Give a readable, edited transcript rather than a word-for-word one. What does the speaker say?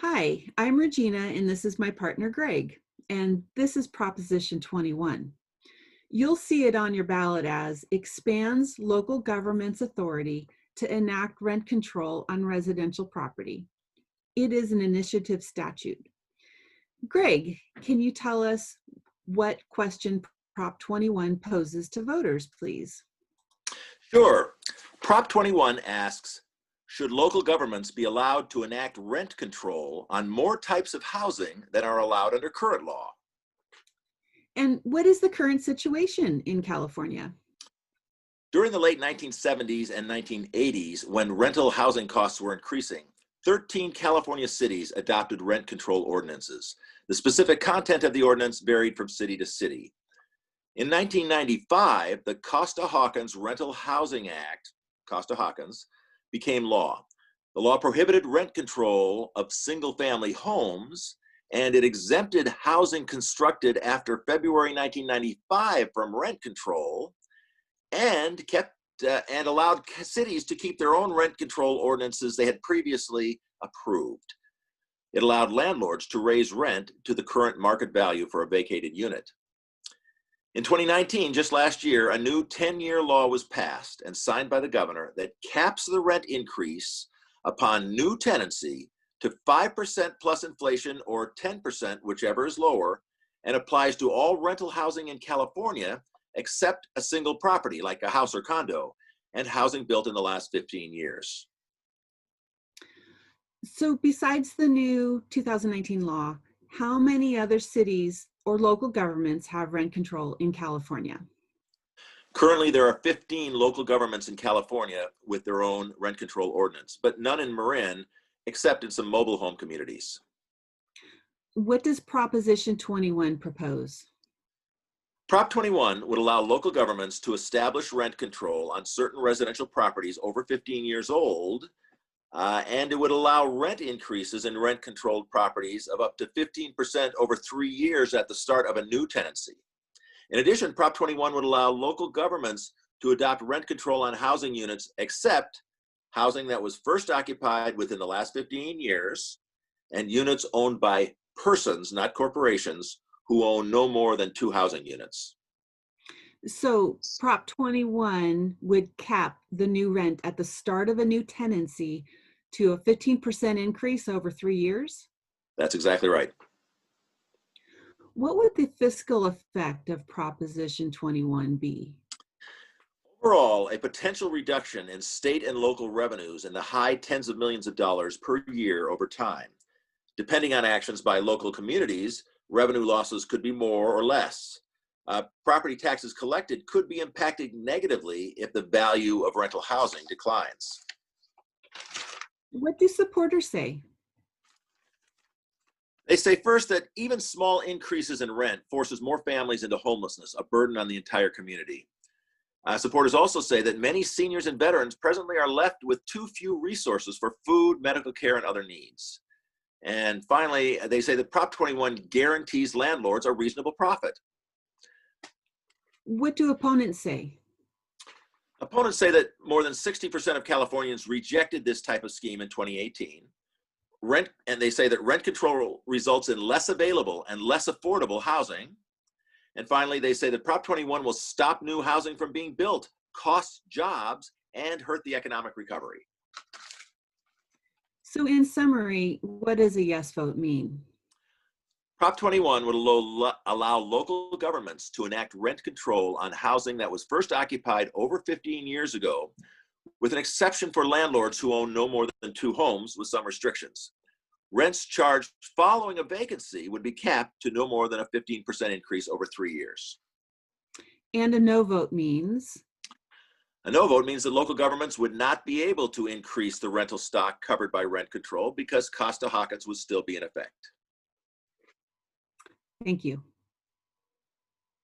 Hi, I'm Regina, and this is my partner, Greg, and this is Proposition 21. You'll see it on your ballot as expands local government's authority to enact rent control on residential property. It is an initiative statute. Greg, can you tell us what question Prop 21 poses to voters, please? Sure. Prop 21 asks, should local governments be allowed to enact rent control on more types of housing than are allowed under current law? And what is the current situation in California? During the late 1970s and 1980s, when rental housing costs were increasing, 13 California cities adopted rent control ordinances. The specific content of the ordinance varied from city to city. In 1995, the Costa-Hawkins Rental Housing Act, Costa-Hawkins, became law. The law prohibited rent control of single-family homes, and it exempted housing constructed after February 1995 from rent control, and allowed cities to keep their own rent control ordinances they had previously approved. It allowed landlords to raise rent to the current market value for a vacated unit. In 2019, just last year, a new 10-year law was passed and signed by the governor that caps the rent increase upon new tenancy to 5% plus inflation or 10%, whichever is lower, and applies to all rental housing in California except a single property like a house or condo and housing built in the last 15 years. So besides the new 2019 law, how many other cities or local governments have rent control in California? Currently, there are 15 local governments in California with their own rent control ordinance, but none in Marin, except in some mobile home communities. What does Proposition 21 propose? Prop 21 would allow local governments to establish rent control on certain residential properties over 15 years old, and it would allow rent increases in rent-controlled properties of up to 15% over 3 years at the start of a new tenancy. In addition, Prop 21 would allow local governments to adopt rent control on housing units except housing that was first occupied within the last 15 years and units owned by persons, not corporations, who own no more than 2 housing units. So Prop 21 would cap the new rent at the start of a new tenancy to a 15% increase over 3 years? That's exactly right. What would the fiscal effect of Proposition 21 be? Overall, a potential reduction in state and local revenues in the high tens of millions of dollars per year over time. Depending on actions by local communities, revenue losses could be more or less. Property taxes collected could be impacted negatively if the value of rental housing declines. What do supporters say? They say first that even small increases in rent forces more families into homelessness, a burden on the entire community. Supporters also say that many seniors and veterans presently are left with too few resources for food, medical care, and other needs. And finally, they say that Prop 21 guarantees landlords a reasonable profit. What do opponents say? Opponents say that more than 60% of Californians rejected this type of scheme in 2018. And they say that rent control results in less available and less affordable housing. And finally, they say that Prop 21 will stop new housing from being built, cost jobs, and hurt the economic recovery. So in summary, what does a yes vote mean? Prop 21 would allow local governments to enact rent control on housing that was first occupied over 15 years ago, with an exception for landlords who own no more than 2 homes with some restrictions. Rents charged following a vacancy would be capped to no more than a 15% increase over 3 years. And a no vote means? A no vote means that local governments would not be able to increase the rental stock covered by rent control because Costa-Hawkins would still be in effect. Thank you.